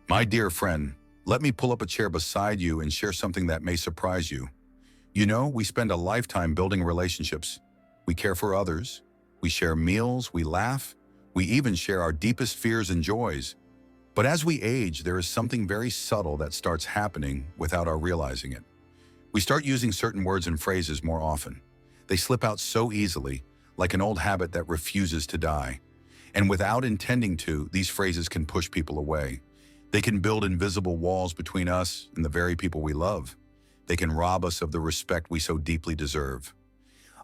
My dear friend, let me pull up a chair beside you and share something that may surprise you. You know, we spend a lifetime building relationships. We care for others. We share meals. We laugh. We even share our deepest fears and joys. But as we age, there is something very subtle that starts happening without our realizing it. We start using certain words and phrases more often. They slip out so easily, like an old habit that refuses to die. And without intending to, these phrases can push people away. They can build invisible walls between us and the very people we love. They can rob us of the respect we so deeply deserve.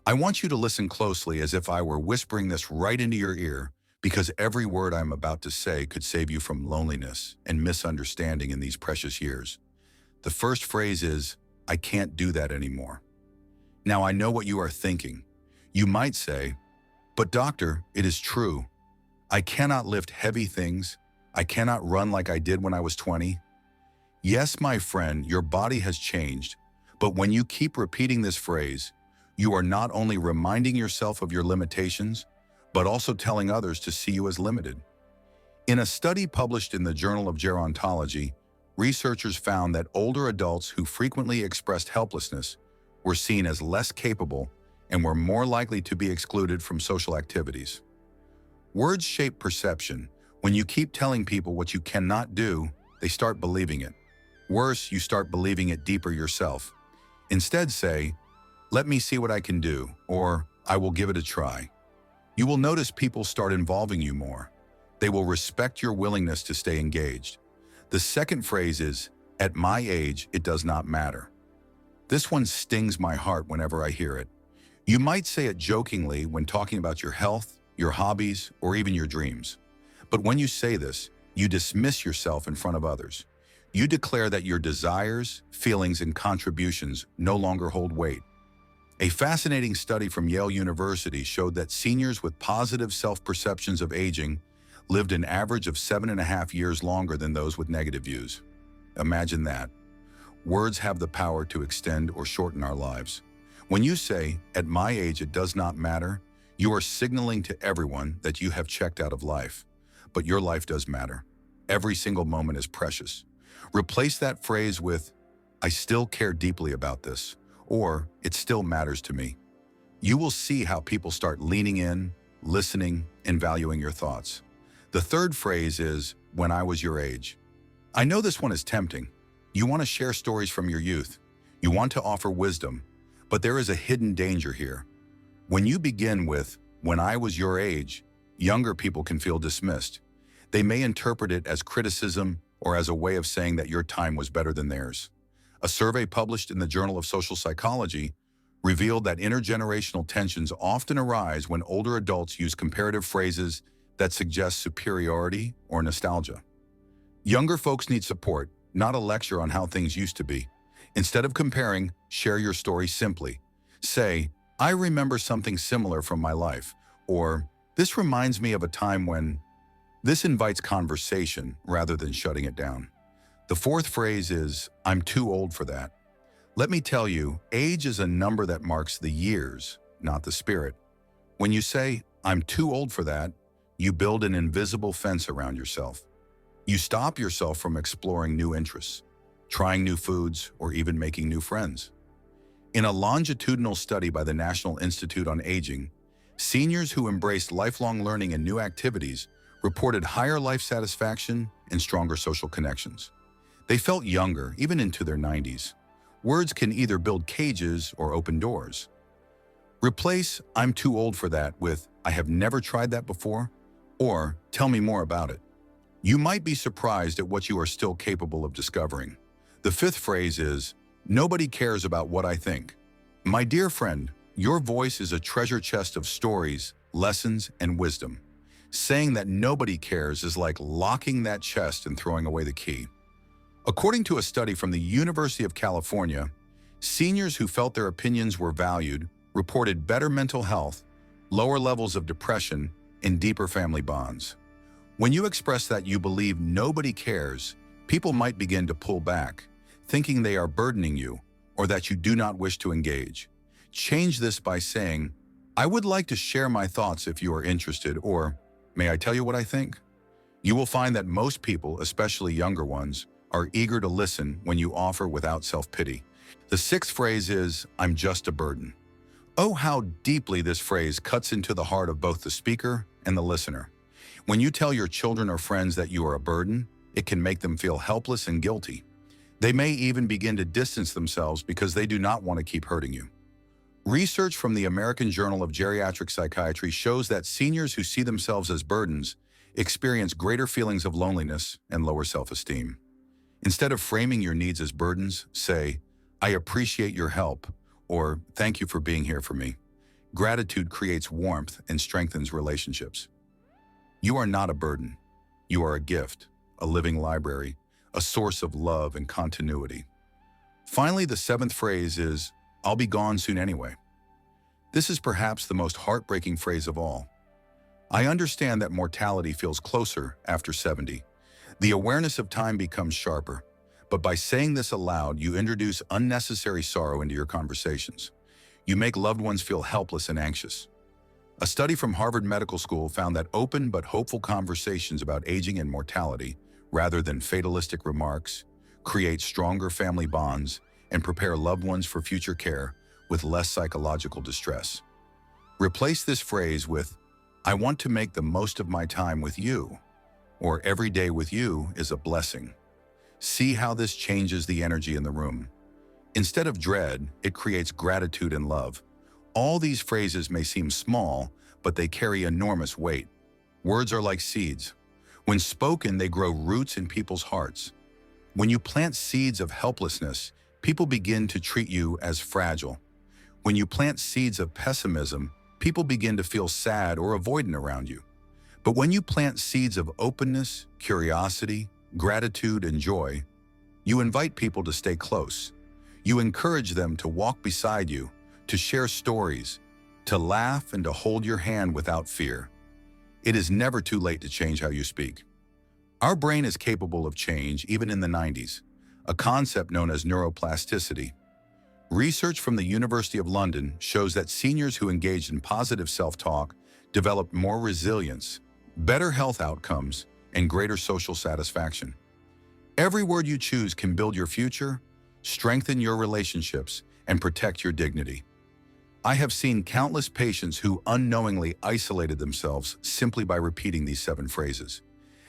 I want you to listen closely as if I were whispering this right into your ear, because every word I'm about to say could save you from loneliness and misunderstanding in these precious years. The first phrase is, I can't do that anymore. Now I know what you are thinking. You might say, but doctor, it is true. I cannot lift heavy things. I cannot run like I did when I was 20. Yes, my friend, your body has changed, but when you keep repeating this phrase, you are not only reminding yourself of your limitations, but also telling others to see you as limited. In a study published in the Journal of Gerontology, researchers found that older adults who frequently expressed helplessness were seen as less capable and were more likely to be excluded from social activities. Words shape perception. When you keep telling people what you cannot do, they start believing it. Worse, you start believing it deeper yourself. Instead, say, let me see what I can do, or I will give it a try. You will notice people start involving you more. They will respect your willingness to stay engaged. The second phrase is, at my age, it does not matter. This one stings my heart whenever I hear it. You might say it jokingly when talking about your health, your hobbies, or even your dreams. But when you say this, you dismiss yourself in front of others. You declare that your desires, feelings, and contributions no longer hold weight. A fascinating study from Yale University showed that seniors with positive self-perceptions of aging lived an average of 7.5 years longer than those with negative views. Imagine that. Words have the power to extend or shorten our lives. When you say, at my age it does not matter, you are signaling to everyone that you have checked out of life. But your life does matter. Every single moment is precious. Replace that phrase with, I still care deeply about this, or it still matters to me. You will see how people start leaning in, listening, and valuing your thoughts. The third phrase is, when I was your age. I know this one is tempting. You want to share stories from your youth. You want to offer wisdom, but there is a hidden danger here. When you begin with, when I was your age, younger people can feel dismissed. They may interpret it as criticism or as a way of saying that your time was better than theirs. A survey published in the Journal of Social Psychology revealed that intergenerational tensions often arise when older adults use comparative phrases that suggest superiority or nostalgia. Younger folks need support, not a lecture on how things used to be. Instead of comparing, share your story simply. Say, I remember something similar from my life, or this reminds me of a time when. This invites conversation rather than shutting it down. The fourth phrase is, I'm too old for that. Let me tell you, age is a number that marks the years, not the spirit. When you say, I'm too old for that, you build an invisible fence around yourself. You stop yourself from exploring new interests, trying new foods, or even making new friends. In a longitudinal study by the National Institute on Aging, seniors who embraced lifelong learning and new activities reported higher life satisfaction and stronger social connections. They felt younger, even into their 90s. Words can either build cages or open doors. Replace I'm too old for that with I have never tried that before, or tell me more about it. You might be surprised at what you are still capable of discovering. The fifth phrase is, nobody cares about what I think. My dear friend, your voice is a treasure chest of stories, lessons, and wisdom. Saying that nobody cares is like locking that chest and throwing away the key. According to a study from the University of California, seniors who felt their opinions were valued reported better mental health, lower levels of depression, and deeper family bonds. When you express that you believe nobody cares, people might begin to pull back, thinking they are burdening you or that you do not wish to engage. Change this by saying, I would like to share my thoughts if you are interested, or may I tell you what I think? You will find that most people, especially younger ones, are eager to listen when you offer without self-pity. The sixth phrase is, I'm just a burden. Oh, how deeply this phrase cuts into the heart of both the speaker and the listener. When you tell your children or friends that you are a burden, it can make them feel helpless and guilty. They may even begin to distance themselves because they do not want to keep hurting you. Research from the American Journal of Geriatric Psychiatry shows that seniors who see themselves as burdens experience greater feelings of loneliness and lower self-esteem. Instead of framing your needs as burdens, say, I appreciate your help, or thank you for being here for me. Gratitude creates warmth and strengthens relationships. You are not a burden. You are a gift, a living library, a source of love and continuity. Finally, the seventh phrase is, I'll be gone soon anyway. This is perhaps the most heartbreaking phrase of all. I understand that mortality feels closer after 70. The awareness of time becomes sharper. But by saying this aloud, you introduce unnecessary sorrow into your conversations. You make loved ones feel helpless and anxious. A study from Harvard Medical School found that open but hopeful conversations about aging and mortality, rather than fatalistic remarks, create stronger family bonds and prepare loved ones for future care with less psychological distress. Replace this phrase with, I want to make the most of my time with you, or every day with you is a blessing. See how this changes the energy in the room. Instead of dread, it creates gratitude and love. All these phrases may seem small, but they carry enormous weight. Words are like seeds. When spoken, they grow roots in people's hearts. When you plant seeds of helplessness, people begin to treat you as fragile. When you plant seeds of pessimism, people begin to feel sad or avoidant around you. But when you plant seeds of openness, curiosity, gratitude, and joy, you invite people to stay close. You encourage them to walk beside you, to share stories, to laugh, and to hold your hand without fear. It is never too late to change how you speak. Our brain is capable of change even in the 90s, a concept known as neuroplasticity. Research from the University of London shows that seniors who engaged in positive self-talk developed more resilience, better health outcomes, and greater social satisfaction. Every word you choose can build your future, strengthen your relationships, and protect your dignity. I have seen countless patients who unknowingly isolated themselves simply by repeating these 7 phrases.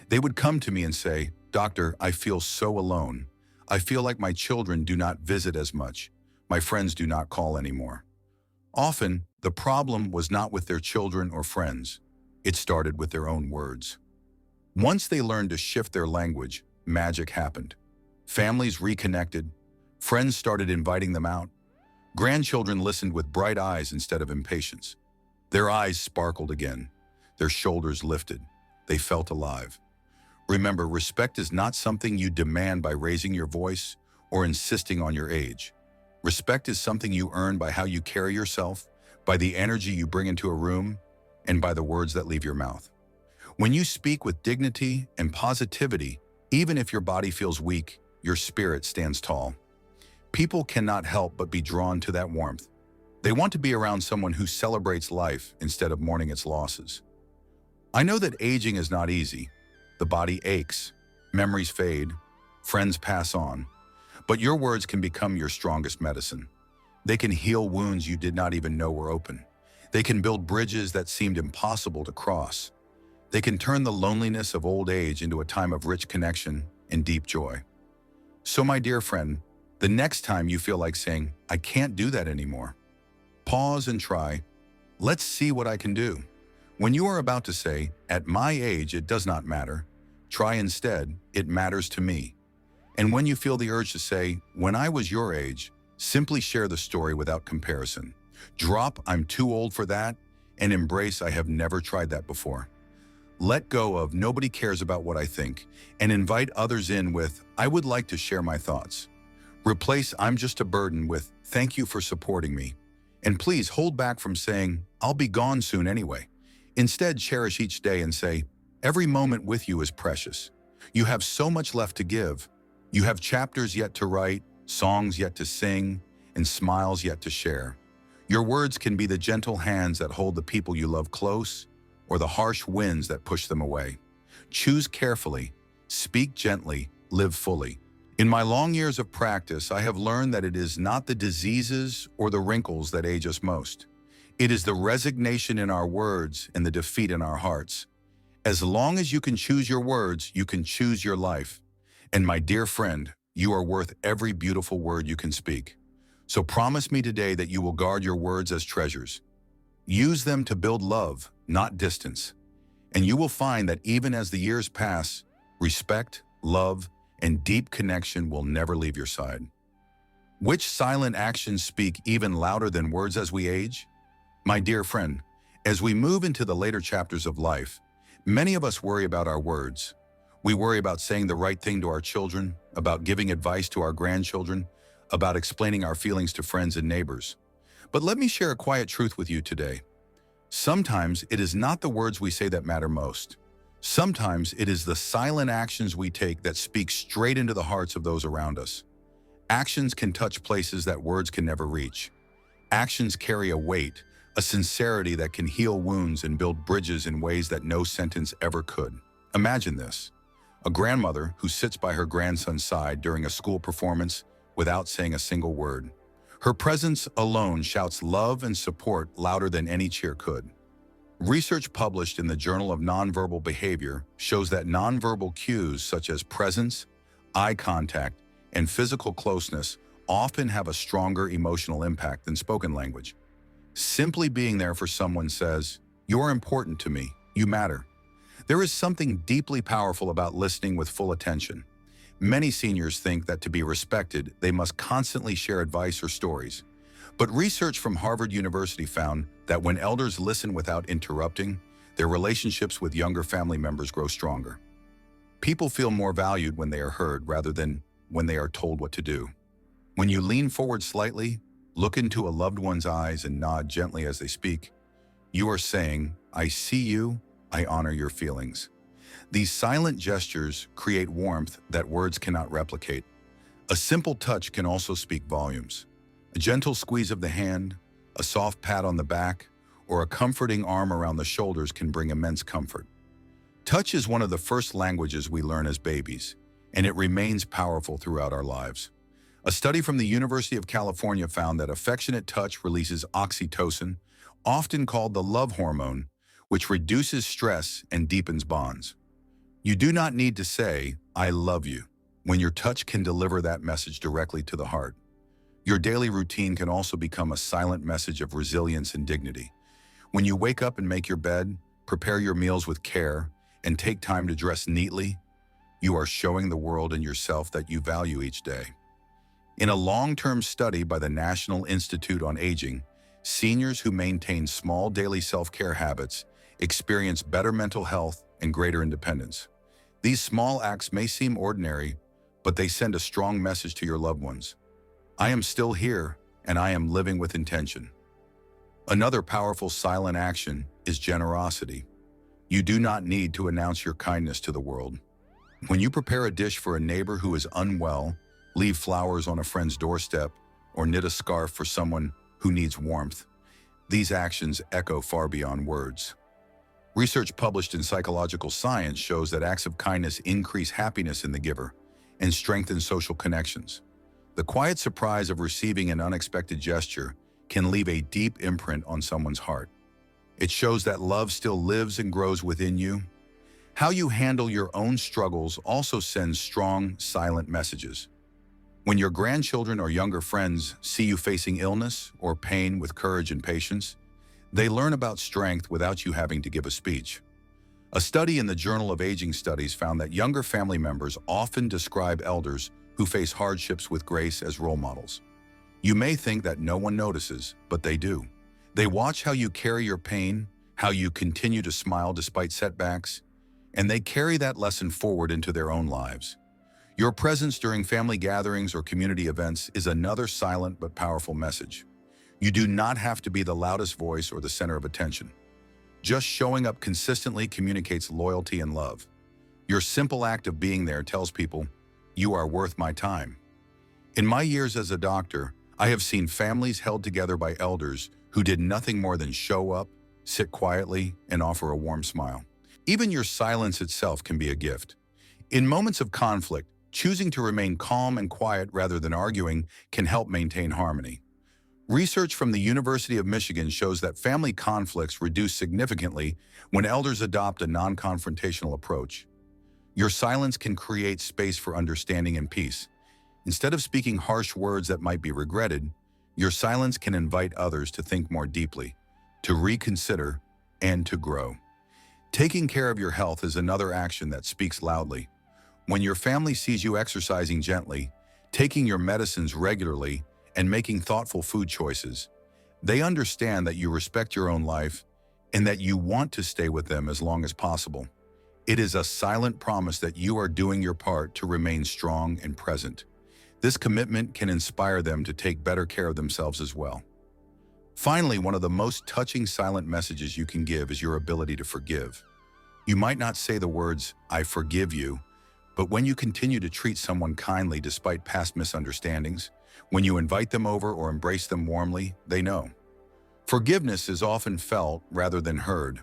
They would come to me and say, Doctor, I feel so alone. I feel like my children do not visit as much. My friends do not call anymore. Often, the problem was not with their children or friends. It started with their own words. Once they learned to shift their language, magic happened. Families reconnected. Friends started inviting them out. Grandchildren listened with bright eyes instead of impatience. Their eyes sparkled again. Their shoulders lifted. They felt alive. Remember, respect is not something you demand by raising your voice or insisting on your age. Respect is something you earn by how you carry yourself, by the energy you bring into a room, and by the words that leave your mouth. When you speak with dignity and positivity, even if your body feels weak, your spirit stands tall. People cannot help but be drawn to that warmth. They want to be around someone who celebrates life instead of mourning its losses. I know that aging is not easy. The body aches, memories fade, friends pass on. But your words can become your strongest medicine. They can heal wounds you did not even know were open. They can build bridges that seemed impossible to cross. They can turn the loneliness of old age into a time of rich connection and deep joy. So, my dear friend, the next time you feel like saying, I can't do that anymore, pause and try, let's see what I can do. When you are about to say, at my age, it does not matter, try instead, it matters to me. And when you feel the urge to say, when I was your age, simply share the story without comparison. Drop, I'm too old for that, and embrace, I have never tried that before. Let go of nobody cares about what I think, and invite others in with, I would like to share my thoughts. Replace I'm just a burden with, thank you for supporting me. And please hold back from saying, I'll be gone soon anyway. Instead, cherish each day and say, every moment with you is precious. You have so much left to give. You have chapters yet to write, songs yet to sing, and smiles yet to share. Your words can be the gentle hands that hold the people you love close, or the harsh winds that push them away. Choose carefully, speak gently, live fully. In my long years of practice, I have learned that it is not the diseases or the wrinkles that age us most. It is the resignation in our words and the defeat in our hearts. As long as you can choose your words, you can choose your life. And my dear friend, you are worth every beautiful word you can speak. So promise me today that you will guard your words as treasures. Use them to build love, not distance. And you will find that even as the years pass, respect, love, and deep connection will never leave your side. Which silent actions speak even louder than words as we age? My dear friend, as we move into the later chapters of life, many of us worry about our words. We worry about saying the right thing to our children, about giving advice to our grandchildren, about explaining our feelings to friends and neighbors. But let me share a quiet truth with you today. Sometimes it is not the words we say that matter most. Sometimes it is the silent actions we take that speak straight into the hearts of those around us. Actions can touch places that words can never reach. Actions carry a weight, a sincerity that can heal wounds and build bridges in ways that no sentence ever could. Imagine this: a grandmother who sits by her grandson's side during a school performance without saying a single word. Her presence alone shouts love and support louder than any cheer could. Research published in the Journal of Nonverbal Behavior shows that nonverbal cues such as presence, eye contact, and physical closeness often have a stronger emotional impact than spoken language. Simply being there for someone says, "You're important to me, you matter." There is something deeply powerful about listening with full attention. Many seniors think that to be respected, they must constantly share advice or stories. But research from Harvard University found that when elders listen without interrupting, their relationships with younger family members grow stronger. People feel more valued when they are heard rather than when they are told what to do. When you lean forward slightly, look into a loved one's eyes and nod gently as they speak, you are saying, "I see you, I honor your feelings." These silent gestures create warmth that words cannot replicate. A simple touch can also speak volumes. A gentle squeeze of the hand, a soft pat on the back, or a comforting arm around the shoulders can bring immense comfort. Touch is one of the first languages we learn as babies, and it remains powerful throughout our lives. A study from the University of California found that affectionate touch releases oxytocin, often called the love hormone, which reduces stress and deepens bonds. You do not need to say, "I love you," when your touch can deliver that message directly to the heart. Your daily routine can also become a silent message of resilience and dignity. When you wake up and make your bed, prepare your meals with care, and take time to dress neatly, you are showing the world and yourself that you value each day. In a long-term study by the National Institute on Aging, seniors who maintain small daily self-care habits experience better mental health and greater independence. These small acts may seem ordinary, but they send a strong message to your loved ones. I am still here, and I am living with intention. Another powerful silent action is generosity. You do not need to announce your kindness to the world. When you prepare a dish for a neighbor who is unwell, leave flowers on a friend's doorstep, or knit a scarf for someone who needs warmth, these actions echo far beyond words. Research published in Psychological Science shows that acts of kindness increase happiness in the giver and strengthen social connections. The quiet surprise of receiving an unexpected gesture can leave a deep imprint on someone's heart. It shows that love still lives and grows within you. How you handle your own struggles also sends strong, silent messages. When your grandchildren or younger friends see you facing illness or pain with courage and patience, they learn about strength without you having to give a speech. A study in the Journal of Aging Studies found that younger family members often describe elders who face hardships with grace as role models. You may think that no one notices, but they do. They watch how you carry your pain, how you continue to smile despite setbacks, and they carry that lesson forward into their own lives. Your presence during family gatherings or community events is another silent but powerful message. You do not have to be the loudest voice or the center of attention. Just showing up consistently communicates loyalty and love. Your simple act of being there tells people, "You are worth my time." In my years as a doctor, I have seen families held together by elders who did nothing more than show up, sit quietly, and offer a warm smile. Even your silence itself can be a gift. In moments of conflict, choosing to remain calm and quiet rather than arguing can help maintain harmony. Research from the University of Michigan shows that family conflicts reduce significantly when elders adopt a non-confrontational approach. Your silence can create space for understanding and peace. Instead of speaking harsh words that might be regretted, your silence can invite others to think more deeply, to reconsider, and to grow. Taking care of your health is another action that speaks loudly. When your family sees you exercising gently, taking your medicines regularly, and making thoughtful food choices, they understand that you respect your own life and that you want to stay with them as long as possible. It is a silent promise that you are doing your part to remain strong and present. This commitment can inspire them to take better care of themselves as well. Finally, one of the most touching silent messages you can give is your ability to forgive. You might not say the words, "I forgive you," but when you continue to treat someone kindly despite past misunderstandings, when you invite them over or embrace them warmly, they know. Forgiveness is often felt rather than heard.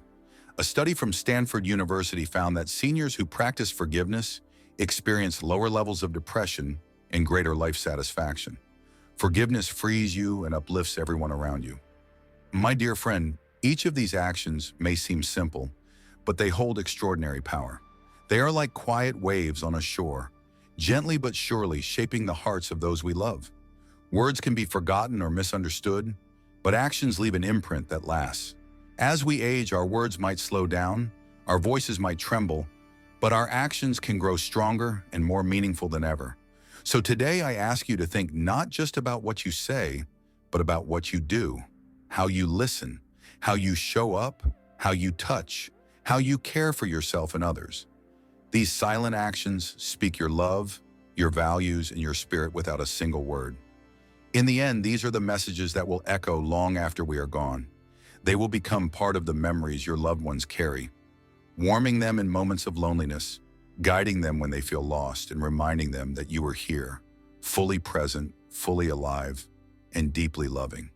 A study from Stanford University found that seniors who practice forgiveness experience lower levels of depression and greater life satisfaction. Forgiveness frees you and uplifts everyone around you. My dear friend, each of these actions may seem simple, but they hold extraordinary power. They are like quiet waves on a shore, gently but surely shaping the hearts of those we love. Words can be forgotten or misunderstood, but actions leave an imprint that lasts. As we age, our words might slow down, our voices might tremble, but our actions can grow stronger and more meaningful than ever. So today I ask you to think not just about what you say, but about what you do, how you listen, how you show up, how you touch, how you care for yourself and others. These silent actions speak your love, your values, and your spirit without a single word. In the end, these are the messages that will echo long after we are gone. They will become part of the memories your loved ones carry, warming them in moments of loneliness, guiding them when they feel lost, and reminding them that you are here, fully present, fully alive, and deeply loving.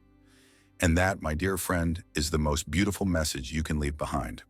And that, my dear friend, is the most beautiful message you can leave behind.